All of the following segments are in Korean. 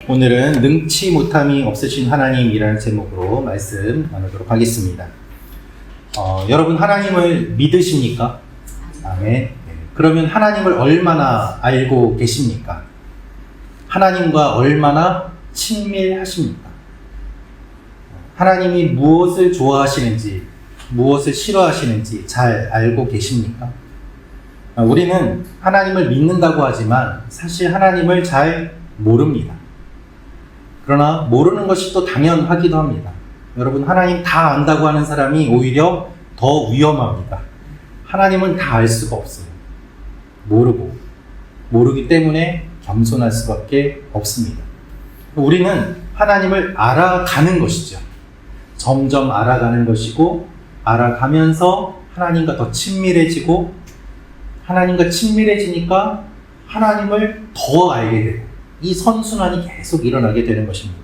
오늘은 능치 못함이 없으신 하나님이라는 제목으로 말씀 나누도록 하겠습니다. 여러분 하나님을 믿으십니까? 아멘. 네. 그러면 하나님을 얼마나 알고 계십니까? 하나님과 얼마나 친밀하십니까? 하나님이 무엇을 좋아하시는지, 무엇을 싫어하시는지 잘 알고 계십니까? 우리는 하나님을 믿는다고 하지만 사실 하나님을 잘 모릅니다. 그러나 모르는 것이 또 당연하기도 합니다. 여러분, 하나님 다 안다고 하는 사람이 오히려 더 위험합니다. 하나님은 다 알 수가 없어요. 모르기 때문에 겸손할 수밖에 없습니다. 우리는 하나님을 알아가는 것이죠. 점점 알아가는 것이고, 알아가면서 하나님과 더 친밀해지고, 하나님과 친밀해지니까 하나님을 더 알게 되고, 이 선순환이 계속 일어나게 되는 것입니다.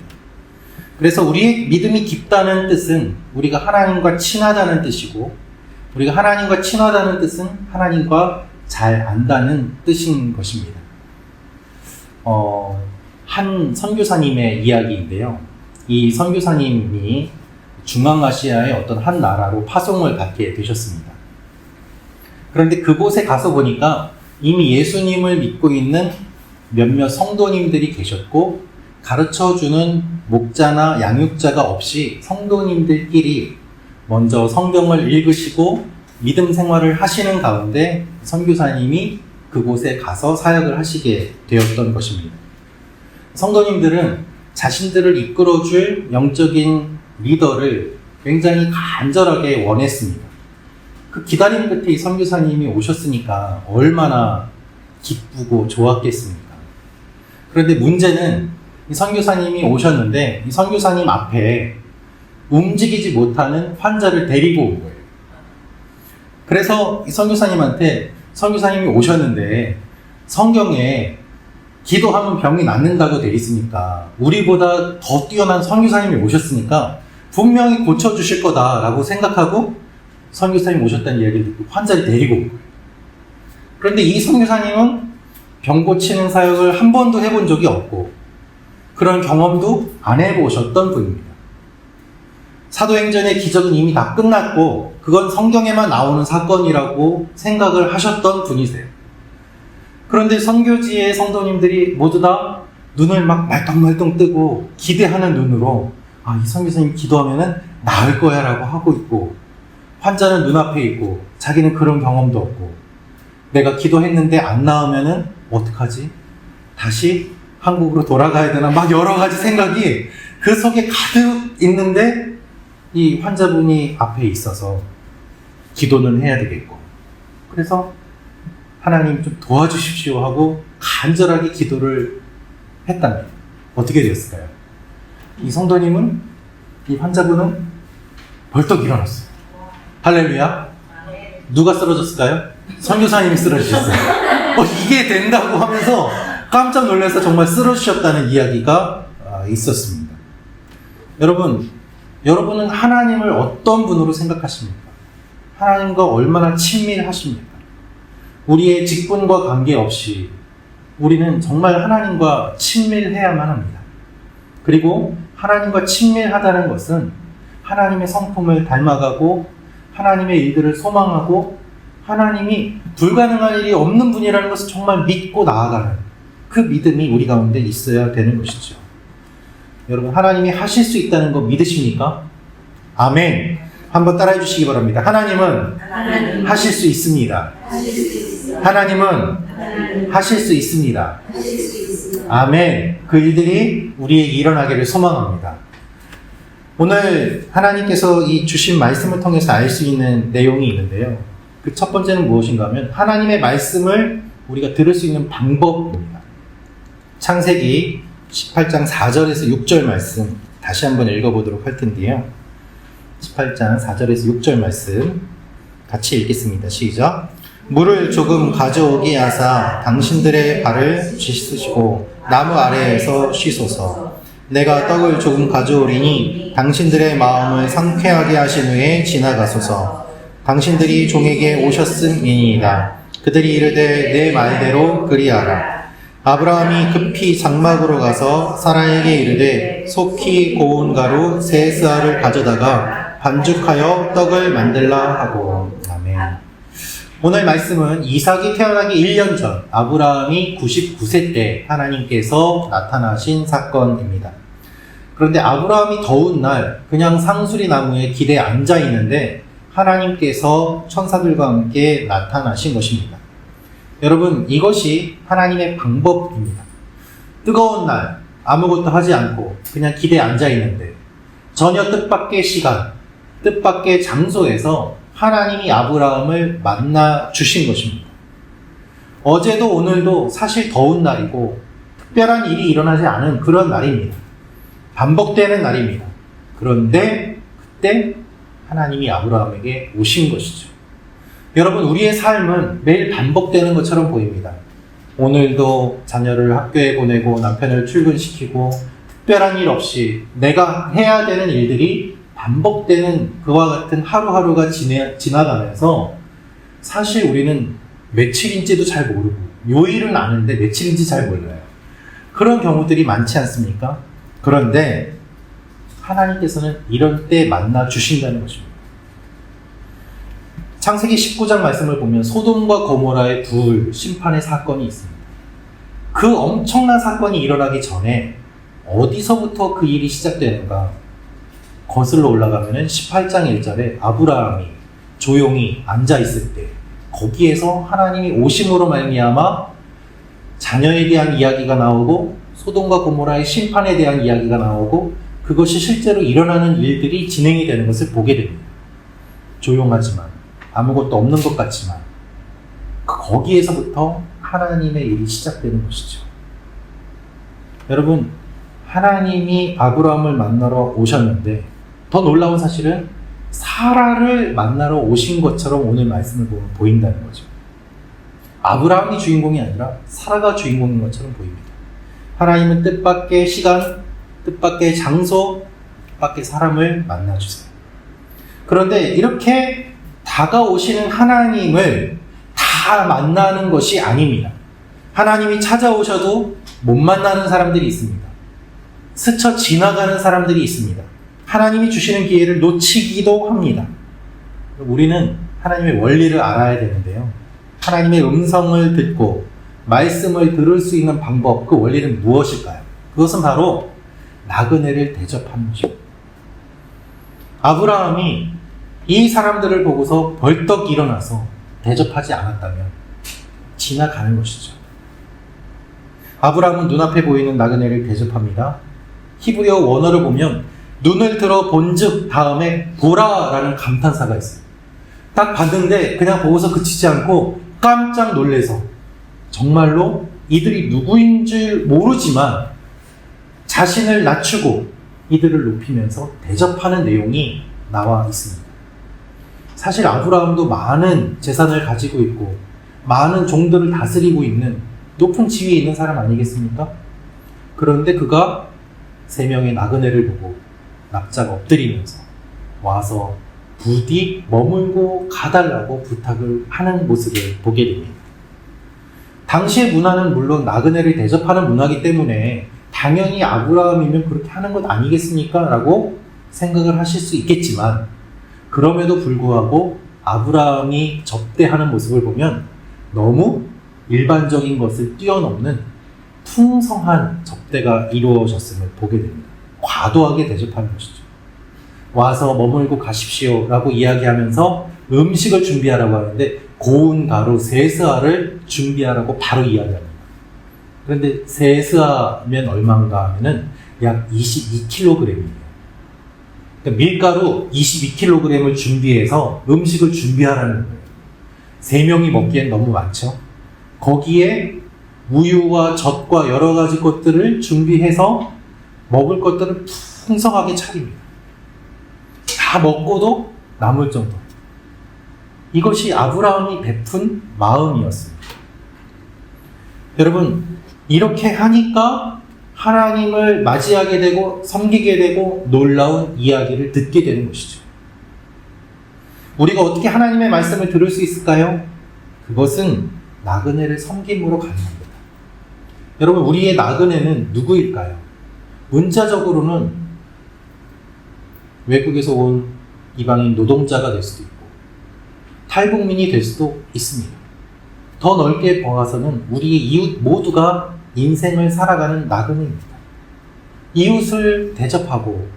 그래서 우리의 믿음이 깊다는 뜻은 우리가 하나님과 친하다는 뜻이고, 우리가 하나님과 친하다는 뜻은 하나님과 잘 안다는 뜻인 것입니다. 한 선교사님의 이야기인데요. 이 선교사님이 중앙아시아의 어떤 한 나라로 파송을 받게 되셨습니다. 그런데 그곳에 가서 보니까 이미 예수님을 믿고 있는 몇몇 성도님들이 계셨고, 가르쳐주는 목자나 양육자가 없이 성도님들끼리 먼저 성경을 읽으시고 믿음 생활을 하시는 가운데 선교사님이 그곳에 가서 사역을 하시게 되었던 것입니다. 성도님들은 자신들을 이끌어줄 영적인 리더를 굉장히 간절하게 원했습니다. 그 기다림 끝에 이 선교사님이 오셨으니까 얼마나 기쁘고 좋았겠습니까? 그런데 문제는 이 선교사님이 오셨는데 이 선교사님 앞에 움직이지 못하는 환자를 데리고 온 거예요. 그래서 이 선교사님한테 선교사님이 오셨는데 성경에 기도하면 병이 낫는다고 되어 있으니까 우리보다 더 뛰어난 선교사님이 오셨으니까 분명히 고쳐주실 거다라고 생각하고 선교사님이 오셨다는 이야기를 듣고 환자를 데리고 온 거예요. 그런데 이 선교사님은 병 고치는 사역을 한 번도 해본 적이 없고 그런 경험도 안 해보셨던 분입니다. 사도행전의 기적은 이미 다 끝났고 그건 성경에만 나오는 사건이라고 생각을 하셨던 분이세요. 그런데 선교지의 성도님들이 모두 다 눈을 막 말똥말똥 뜨고 기대하는 눈으로 이 선교사님 기도하면은 나을 거야 라고 하고 있고, 환자는 눈앞에 있고 자기는 그런 경험도 없고, 내가 기도했는데 안 나으면은 어떡하지? 다시 한국으로 돌아가야 되나? 막 여러 가지 생각이 그 속에 가득 있는데 이 환자분이 앞에 있어서 기도는 해야 되겠고, 그래서 하나님 좀 도와주십시오 하고 간절하게 기도를 했답니다. 어떻게 되었을까요? 이 성도님은, 이 환자분은 벌떡 일어났어요. 할렐루야. 누가 쓰러졌을까요? 선교사님이 쓰러지셨어요. 이게 된다고 하면서 깜짝 놀라서 정말 쓰러지셨다는 이야기가 있었습니다. 여러분은 하나님을 어떤 분으로 생각하십니까? 하나님과 얼마나 친밀하십니까? 우리의 직분과 관계없이 우리는 정말 하나님과 친밀해야만 합니다. 그리고 하나님과 친밀하다는 것은 하나님의 성품을 닮아가고 하나님의 일들을 소망하고 하나님이 불가능한 일이 없는 분이라는 것을 정말 믿고 나아가는 그 믿음이 우리 가운데 있어야 되는 것이죠. 여러분, 하나님이 하실 수 있다는 거 믿으십니까? 아멘. 한번 따라해 주시기 바랍니다. 하나님은 하실 수 있습니다. 하나님은 하실 수 있습니다. 아멘. 그 일들이 우리에게 일어나기를 소망합니다. 오늘 하나님께서 이 주신 말씀을 통해서 알 수 있는 내용이 있는데요. 그 첫 번째는 무엇인가 하면 하나님의 말씀을 우리가 들을 수 있는 방법입니다. 창세기 18장 4절에서 6절 말씀 다시 한번 읽어보도록 할 텐데요. 18장 4절에서 6절 말씀 같이 읽겠습니다. 시작. 물을 조금 가져오게 하사 당신들의 발을 씻으시고 나무 아래에서 쉬소서. 내가 떡을 조금 가져오리니 당신들의 마음을 상쾌하게 하신 후에 지나가소서. 당신들이 종에게 오셨음이니이다. 그들이 이르되 내 말대로 그리하라. 아브라함이 급히 장막으로 가서 사라에게 이르되 속히 고운 가루 세 스아를 가져다가 반죽하여 떡을 만들라 하고. 아멘. 오늘 말씀은 이삭이 태어나기 1년 전 아브라함이 99세 때 하나님께서 나타나신 사건입니다. 그런데 아브라함이 더운 날 그냥 상수리 나무에 길에 앉아 있는데 하나님께서 천사들과 함께 나타나신 것입니다. 여러분, 이것이 하나님의 방법입니다. 뜨거운 날 아무것도 하지 않고 그냥 길에 앉아 있는데 전혀 뜻밖의 시간, 뜻밖의 장소에서 하나님이 아브라함을 만나 주신 것입니다. 어제도 오늘도 사실 더운 날이고 특별한 일이 일어나지 않은 그런 날입니다. 반복되는 날입니다. 그런데 그때 하나님이 아브라함에게 오신 것이죠. 여러분, 우리의 삶은 매일 반복되는 것처럼 보입니다. 오늘도 자녀를 학교에 보내고 남편을 출근시키고 특별한 일 없이 내가 해야 되는 일들이 반복되는 그와 같은 하루하루가 지나가면서 사실 우리는 며칠인지도 잘 모르고 요일은 아는데 며칠인지 잘 몰라요. 그런 경우들이 많지 않습니까? 그런데 하나님께서는 이럴 때 만나 주신다는 것입니다. 창세기 19장 말씀을 보면 소돔과 고모라의 불 심판의 사건이 있습니다. 그 엄청난 사건이 일어나기 전에 어디서부터 그 일이 시작되는가? 거슬러 올라가면 18장 1절에 아브라함이 조용히 앉아있을 때 거기에서 하나님이 오심으로 말미암아 자녀에 대한 이야기가 나오고 소돔과 고모라의 심판에 대한 이야기가 나오고 그것이 실제로 일어나는 일들이 진행이 되는 것을 보게 됩니다. 조용하지만 아무것도 없는 것 같지만 거기에서부터 하나님의 일이 시작되는 것이죠. 여러분, 하나님이 아브라함을 만나러 오셨는데 더 놀라운 사실은 사라를 만나러 오신 것처럼 오늘 말씀을 보면 보인다는 거죠. 아브라함이 주인공이 아니라 사라가 주인공인 것처럼 보입니다. 하나님은 뜻밖의 시간, 뜻밖의 장소, 뜻밖의 사람을 만나주세요. 그런데 이렇게 다가오시는 하나님을 다 만나는 것이 아닙니다. 하나님이 찾아오셔도 못 만나는 사람들이 있습니다. 스쳐 지나가는 사람들이 있습니다. 하나님이 주시는 기회를 놓치기도 합니다. 우리는 하나님의 원리를 알아야 되는데요. 하나님의 음성을 듣고 말씀을 들을 수 있는 방법, 그 원리는 무엇일까요? 그것은 바로 나그네를 대접하는 것입니다. 아브라함이 이 사람들을 보고서 벌떡 일어나서 대접하지 않았다면 지나가는 것이죠. 아브라함은 눈앞에 보이는 나그네를 대접합니다. 히브리어 원어를 보면 눈을 들어 본즉 다음에 보라라는 감탄사가 있어요. 딱 봤는데 그냥 보고서 그치지 않고 깜짝 놀래서 정말로 이들이 누구인 줄 모르지만 자신을 낮추고 이들을 높이면서 대접하는 내용이 나와 있습니다. 사실 아브라함도 많은 재산을 가지고 있고 많은 종들을 다스리고 있는 높은 지위에 있는 사람 아니겠습니까? 그런데 그가 3명의 나그네를 보고 납작 엎드리면서 와서 부디 머물고 가달라고 부탁을 하는 모습을 보게 됩니다. 당시의 문화는 물론 나그네를 대접하는 문화이기 때문에 당연히 아브라함이면 그렇게 하는 것 아니겠습니까? 라고 생각을 하실 수 있겠지만 그럼에도 불구하고 아브라함이 접대하는 모습을 보면 너무 일반적인 것을 뛰어넘는 풍성한 접대가 이루어졌음을 보게 됩니다. 과도하게 대접하는 것이죠. 와서 머물고 가십시오 라고 이야기하면서 음식을 준비하라고 하는데 고운 가루 3스아를 준비하라고 바로 이야기합니다. 그런데 3스아면 얼마인가 하면은 약 22kg이에요. 그러니까 밀가루 22kg을 준비해서 음식을 준비하라는 거예요. 3명이 먹기엔 너무 많죠. 거기에 우유와 젖과 여러 가지 것들을 준비해서 먹을 것들을 풍성하게 차립니다. 다 먹고도 남을 정도. 이것이 아브라함이 베푼 마음이었습니다. 여러분, 이렇게 하니까 하나님을 맞이하게 되고 섬기게 되고 놀라운 이야기를 듣게 되는 것이죠. 우리가 어떻게 하나님의 말씀을 들을 수 있을까요? 그것은 나그네를 섬김으로 가능합니다. 여러분, 우리의 나그네는 누구일까요? 문자적으로는 외국에서 온 이방인 노동자가 될 수도 있고 탈북민이 될 수도 있습니다. 더 넓게 보아서는 우리의 이웃 모두가 인생을 살아가는 나그네입니다. 이웃을 대접하고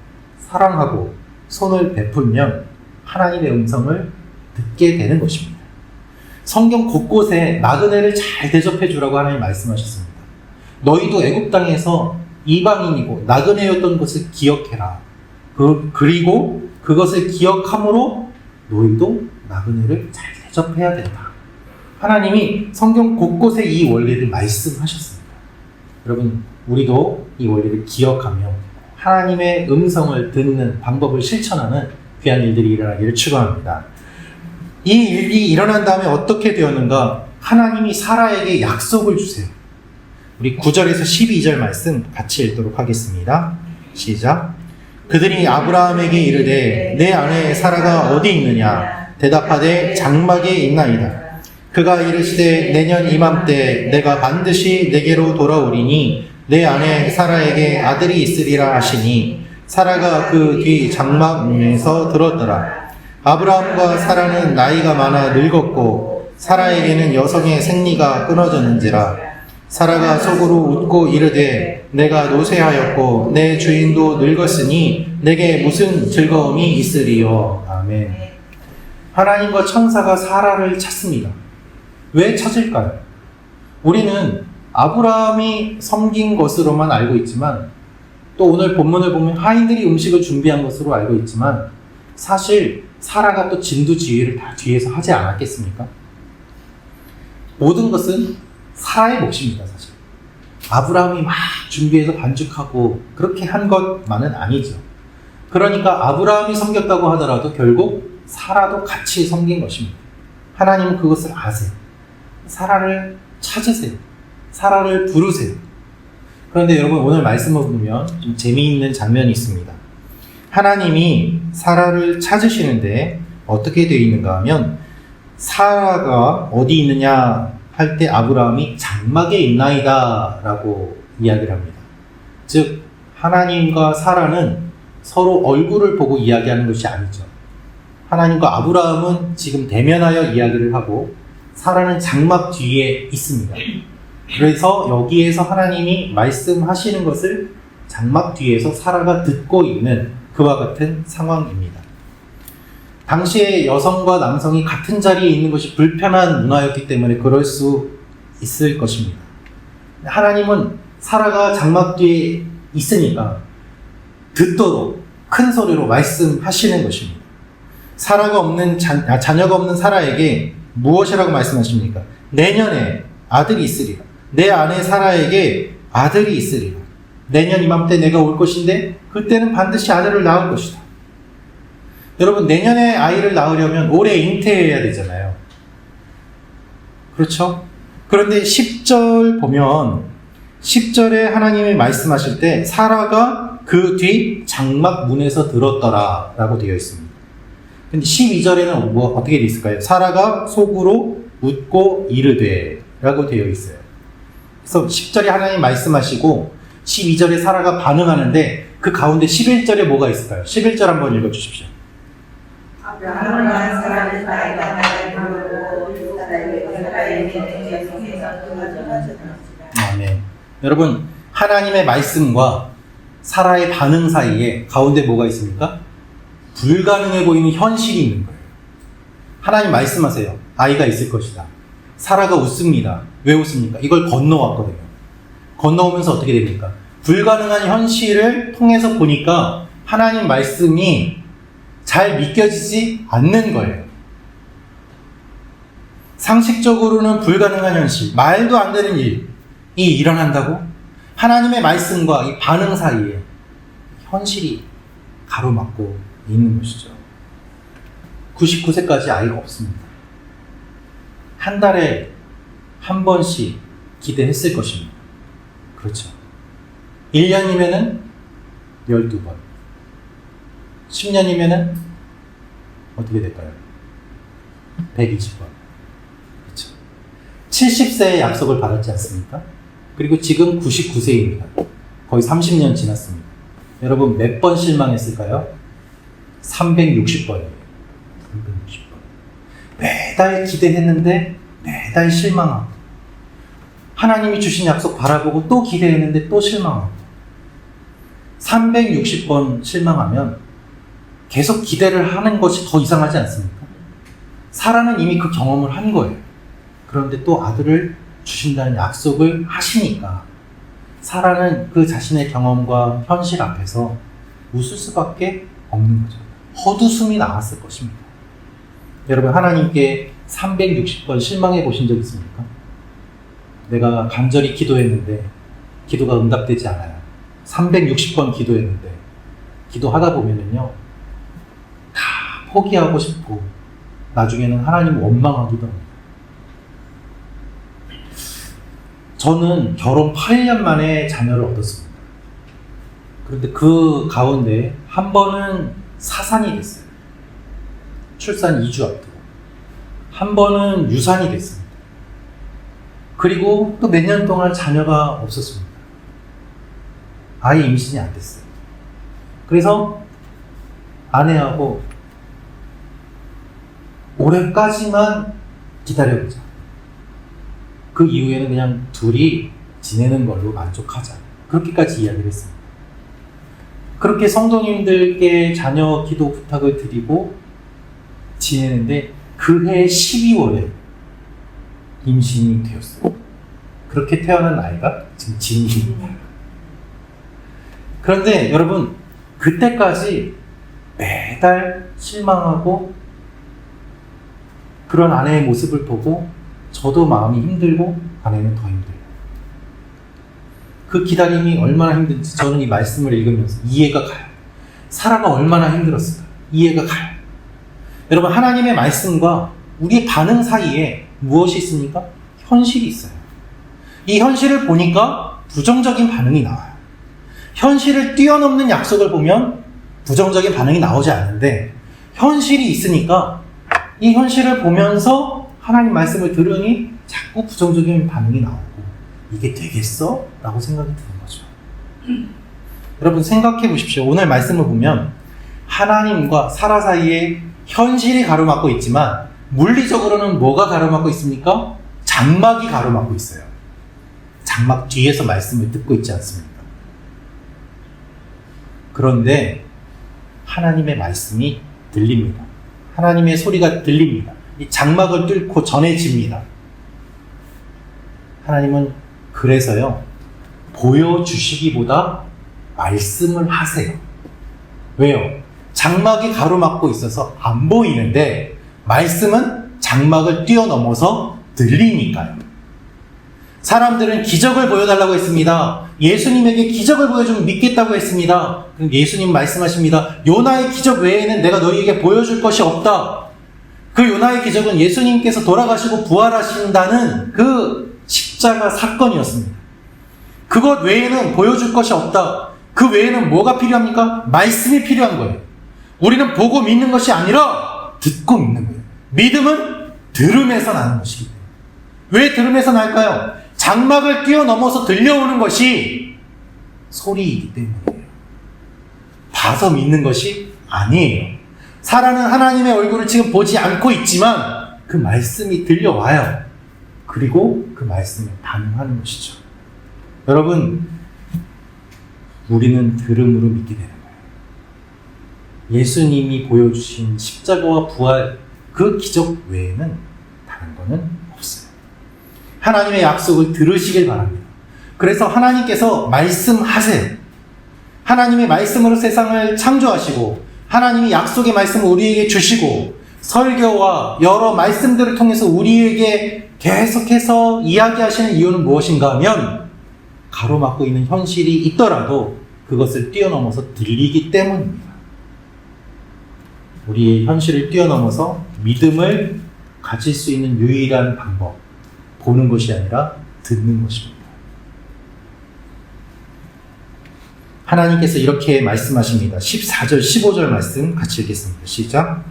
사랑하고 손을 베풀면 하나님의 음성을 듣게 되는 것입니다. 성경 곳곳에 나그네를 잘 대접해 주라고 하나님 말씀하셨습니다. 너희도 애굽 땅에서 이방인이고 나그네였던 것을 기억해라. 그리고 그것을 기억함으로 너희도 나그네를 잘 대접해야 된다. 하나님이 성경 곳곳에 이 원리를 말씀하셨습니다. 여러분, 우리도 이 원리를 기억하며 하나님의 음성을 듣는 방법을 실천하는 귀한 일들이 일어나기를 축원합니다. 이 일이 일어난 다음에 어떻게 되었는가? 하나님이 사라에게 약속을 주세요. 우리 9절에서 12절 말씀 같이 읽도록 하겠습니다. 시작. 그들이 아브라함에게 이르되 내 아내 사라가 어디 있느냐? 대답하되 장막에 있나이다. 그가 이르시되 내년 이맘때 내가 반드시 내게로 돌아오리니 내 아내 사라에게 아들이 있으리라 하시니 사라가 그 뒤 장막 문에서 들었더라. 아브라함과 사라는 나이가 많아 늙었고 사라에게는 여성의 생리가 끊어졌는지라. 사라가 속으로 웃고 이르되 내가 노쇠하였고 내 주인도 늙었으니 내게 무슨 즐거움이 있으리요. 아멘. 하나님과 천사가 사라를 찾습니다. 왜 찾을까요? 우리는 아브라함이 섬긴 것으로만 알고 있지만 또 오늘 본문을 보면 하인들이 음식을 준비한 것으로 알고 있지만 사실 사라가 또 진두지휘를 다 뒤에서 하지 않았겠습니까? 모든 것은 사라의 몫입니다, 사실. 아브라함이 막 준비해서 반죽하고 그렇게 한 것만은 아니죠. 그러니까 아브라함이 섬겼다고 하더라도 결국 사라도 같이 섬긴 것입니다. 하나님은 그것을 아세요. 사라를 찾으세요. 사라를 부르세요. 그런데 여러분, 오늘 말씀을 보면 좀 재미있는 장면이 있습니다. 하나님이 사라를 찾으시는데 어떻게 되어 있는가 하면 사라가 어디 있느냐 할 때 아브라함이 장막에 있나이다 라고 이야기를 합니다. 즉 하나님과 사라는 서로 얼굴을 보고 이야기하는 것이 아니죠. 하나님과 아브라함은 지금 대면하여 이야기를 하고 사라는 장막 뒤에 있습니다. 그래서 여기에서 하나님이 말씀하시는 것을 장막 뒤에서 사라가 듣고 있는 그와 같은 상황입니다. 당시에 여성과 남성이 같은 자리에 있는 것이 불편한 문화였기 때문에 그럴 수 있을 것입니다. 하나님은 사라가 장막 뒤에 있으니까 듣도록 큰 소리로 말씀하시는 것입니다. 사라가 없는 자녀가 없는 사라에게 무엇이라고 말씀하십니까? 내년에 아들이 있으리라. 내 아내 사라에게 아들이 있으리라. 내년 이맘때 내가 올 것인데 그때는 반드시 아들을 낳을 것이다. 여러분, 내년에 아이를 낳으려면 올해 잉태해야 되잖아요. 그렇죠? 그런데 10절 보면 10절에 하나님이 말씀하실 때 사라가 그 뒤 장막 문에서 들었더라 라고 되어 있습니다. 근데 12절에는 어떻게 되어 있을까요? 사라가 속으로 웃고 이르되 라고 되어 있어요. 그래서 10절에 하나님 말씀하시고 12절에 사라가 반응하는데 그 가운데 11절에 뭐가 있을까요? 11절 한번 읽어주십시오. 아멘. 여러분, 하나님의 말씀과 사라의 반응 사이에 가운데 뭐가 있습니까? 불가능해 보이는 현실이 있는 거예요. 하나님 말씀하세요. 아이가 있을 것이다. 사라가 웃습니다. 왜 웃습니까? 이걸 건너왔거든요. 건너오면서 어떻게 됩니까? 불가능한 현실을 통해서 보니까 하나님 말씀이 잘 믿겨지지 않는 거예요. 상식적으로는 불가능한 현실, 말도 안 되는 일이 일어난다고? 하나님의 말씀과 이 반응 사이에 현실이 가로막고 있는 것이죠. 99세까지 아이가 없습니다. 한 달에 한 번씩 기대했을 것입니다. 그렇죠. 1년이면은 12번. 10년이면은 어떻게 될까요? 120번. 그렇죠. 70세의 약속을 받았지 않습니까? 그리고 지금 99세입니다. 거의 30년 지났습니다. 여러분 몇 번 실망했을까요? 360번이에요. 360번. 매달 기대했는데 매달 실망하고, 하나님이 주신 약속 바라보고 또 기대했는데 또 실망하고, 360번 실망하면 계속 기대를 하는 것이 더 이상하지 않습니까? 사라는 이미 그 경험을 한 거예요. 그런데 또 아들을 주신다는 약속을 하시니까 사라는 그 자신의 경험과 현실 앞에서 웃을 수밖에 없는 거죠. 헛웃음이 나왔을 것입니다. 여러분, 하나님께 360번 실망해 보신 적 있습니까? 내가 간절히 기도했는데 기도가 응답되지 않아요. 360번 기도했는데 기도하다 보면은요, 다 포기하고 싶고 나중에는 하나님 원망하기도 합니다. 저는 결혼 8년 만에 자녀를 얻었습니다. 그런데 그 가운데 한 번은 사산이 됐어요. 출산 2주 앞두고. 한 번은 유산이 됐습니다. 그리고 또 몇 년 동안 자녀가 없었습니다. 아예 임신이 안 됐어요. 그래서 아내하고 올해까지만 기다려보자. 그 이후에는 그냥 둘이 지내는 걸로 만족하자. 그렇게까지 이야기를 했습니다. 그렇게 성도님들께 자녀 기도 부탁을 드리고 지내는데 그해 12월에 임신이 되었어요. 그렇게 태어난 아이가 지금 진이입니다. 그런데 여러분, 그때까지 매달 실망하고 그런 아내의 모습을 보고 저도 마음이 힘들고 아내는 더 힘들고, 그 기다림이 얼마나 힘든지 저는 이 말씀을 읽으면서 이해가 가요. 사라가 얼마나 힘들었을까 이해가 가요. 여러분, 하나님의 말씀과 우리의 반응 사이에 무엇이 있습니까? 현실이 있어요. 이 현실을 보니까 부정적인 반응이 나와요. 현실을 뛰어넘는 약속을 보면 부정적인 반응이 나오지 않는데, 현실이 있으니까 이 현실을 보면서 하나님 말씀을 들으니 자꾸 부정적인 반응이 나오고, 이게 되겠어? 라고 생각이 드는 거죠. 여러분, 생각해 보십시오. 오늘 말씀을 보면 하나님과 사라 사이에 현실이 가로막고 있지만 물리적으로는 뭐가 가로막고 있습니까? 장막이 가로막고 있어요. 장막 뒤에서 말씀을 듣고 있지 않습니까? 그런데 하나님의 말씀이 들립니다. 하나님의 소리가 들립니다. 이 장막을 뚫고 전해집니다. 하나님은 그래서요, 보여주시기보다 말씀을 하세요. 왜요? 장막이 가로막고 있어서 안 보이는데 말씀은 장막을 뛰어넘어서 들리니까요. 사람들은 기적을 보여달라고 했습니다. 예수님에게 기적을 보여주면 믿겠다고 했습니다. 그럼 예수님 말씀하십니다. 요나의 기적 외에는 내가 너희에게 보여줄 것이 없다. 그 요나의 기적은 예수님께서 돌아가시고 부활하신다는 그 십자가 사건이었습니다. 그것 외에는 보여줄 것이 없다. 그 외에는 뭐가 필요합니까? 말씀이 필요한 거예요. 우리는 보고 믿는 것이 아니라 듣고 믿는 거예요. 믿음은 들음에서 나는 것이기 때문에. 왜 들음에서 날까요? 장막을 뛰어넘어서 들려오는 것이 소리이기 때문이에요. 봐서 믿는 것이 아니에요. 사라는 하나님의 얼굴을 지금 보지 않고 있지만 그 말씀이 들려와요. 그리고 그 말씀에 반응하는 것이죠. 여러분, 우리는 들음으로 믿게 되는 거예요. 예수님이 보여주신 십자가와 부활, 그 기적 외에는 다른 거는 없어요. 하나님의 약속을 들으시길 바랍니다. 그래서 하나님께서 말씀하세요. 하나님의 말씀으로 세상을 창조하시고 하나님이 약속의 말씀을 우리에게 주시고 설교와 여러 말씀들을 통해서 우리에게 계속해서 이야기하시는 이유는 무엇인가 하면, 가로막고 있는 현실이 있더라도 그것을 뛰어넘어서 들리기 때문입니다. 우리의 현실을 뛰어넘어서 믿음을 가질 수 있는 유일한 방법, 보는 것이 아니라 듣는 것입니다. 하나님께서 이렇게 말씀하십니다. 14절, 15절 말씀 같이 읽겠습니다. 시작.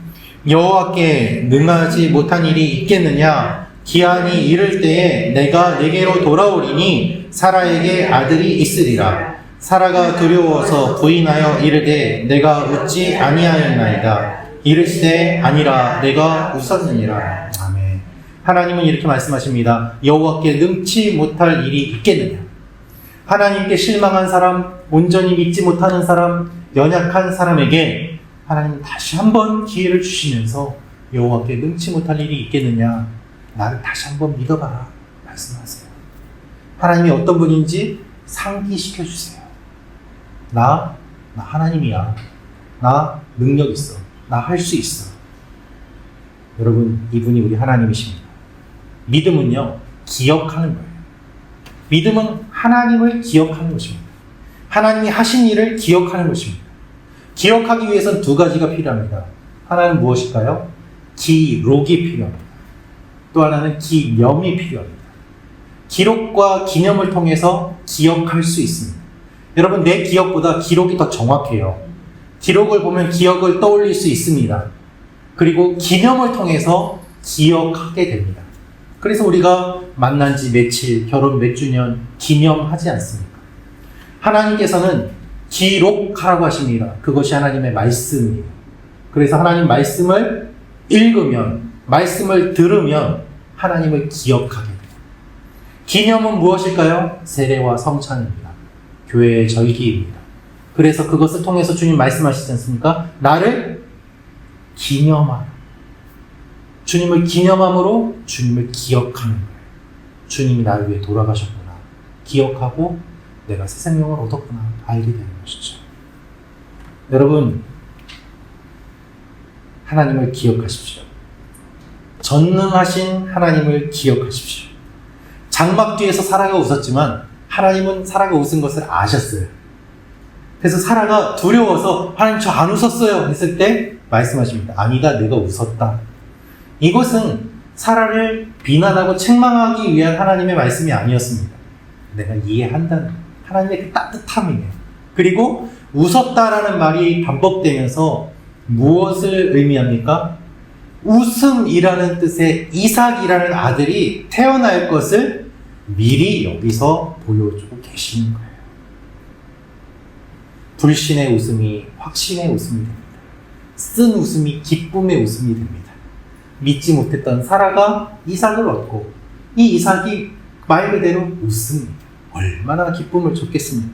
여호와께 능하지 못한 일이 있겠느냐? 기한이 이를 때에 내가 내게로 돌아오리니 사라에게 아들이 있으리라. 사라가 두려워서 부인하여 이르되 내가 웃지 아니하였나이다. 이르시되 아니라 내가 웃었느니라. 아멘. 하나님은 이렇게 말씀하십니다. 여호와께 능치 못할 일이 있겠느냐? 하나님께 실망한 사람, 온전히 믿지 못하는 사람, 연약한 사람에게 하나님은 다시 한번 기회를 주시면서 여호와께 능치 못할 일이 있겠느냐? 나를 다시 한번 믿어봐라 말씀하세요. 하나님이 어떤 분인지 상기시켜 주세요. 나 하나님이야. 나 능력 있어. 나 할 수 있어. 여러분, 이분이 우리 하나님이십니다. 믿음은요, 기억하는 거예요. 믿음은 하나님을 기억하는 것입니다. 하나님이 하신 일을 기억하는 것입니다. 기억하기 위해서는 두 가지가 필요합니다. 하나는 무엇일까요? 기록이 필요합니다. 또 하나는 기념이 필요합니다. 기록과 기념을 통해서 기억할 수 있습니다. 여러분, 내 기억보다 기록이 더 정확해요. 기록을 보면 기억을 떠올릴 수 있습니다. 그리고 기념을 통해서 기억하게 됩니다. 그래서 우리가 만난 지 며칠, 결혼 몇 주년 기념하지 않습니까? 하나님께서는 기록하라고 하십니다. 그것이 하나님의 말씀이에요. 그래서 하나님 말씀을 읽으면, 말씀을 들으면 하나님을 기억하게 돼요. 기념은 무엇일까요? 세례와 성찬입니다. 교회의 절기입니다. 그래서 그것을 통해서 주님 말씀하시지 않습니까? 나를 기념하라. 주님을 기념함으로 주님을 기억하는 거예요. 주님이 나를 위해 돌아가셨구나. 기억하고 내가 새 생명을 얻었구나. 알게 되는 것이죠. 여러분, 하나님을 기억하십시오. 전능하신 하나님을 기억하십시오. 장막 뒤에서 사라가 웃었지만 하나님은 사라가 웃은 것을 아셨어요. 그래서 사라가 두려워서 하나님 저 안 웃었어요 했을 때 말씀하십니다. 아니다, 내가 웃었다. 이것은 사라를 비난하고 책망하기 위한 하나님의 말씀이 아니었습니다. 내가 이해한다는 하나님의 그 따뜻함이에요. 그리고 웃었다라는 말이 반복되면서 무엇을 의미합니까? 웃음이라는 뜻의 이삭이라는 아들이 태어날 것을 미리 여기서 보여주고 계시는 거예요. 불신의 웃음이 확신의 웃음이 됩니다. 쓴 웃음이 기쁨의 웃음이 됩니다. 믿지 못했던 사라가 이삭을 얻고 이 이삭이 말 그대로 웃습니다. 얼마나 기쁨을 줬겠습니까?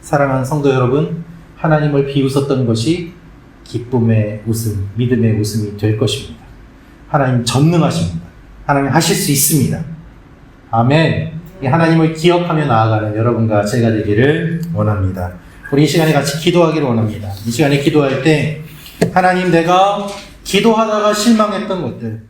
사랑하는 성도 여러분, 하나님을 비웃었던 것이 기쁨의 웃음, 믿음의 웃음이 될 것입니다. 하나님 전능하십니다. 하나님 하실 수 있습니다. 아멘. 이 하나님을 기억하며 나아가는 여러분과 제가 되기를 원합니다. 우리 이 시간에 같이 기도하기를 원합니다. 이 시간에 기도할 때 하나님, 내가 기도하다가 실망했던 것들,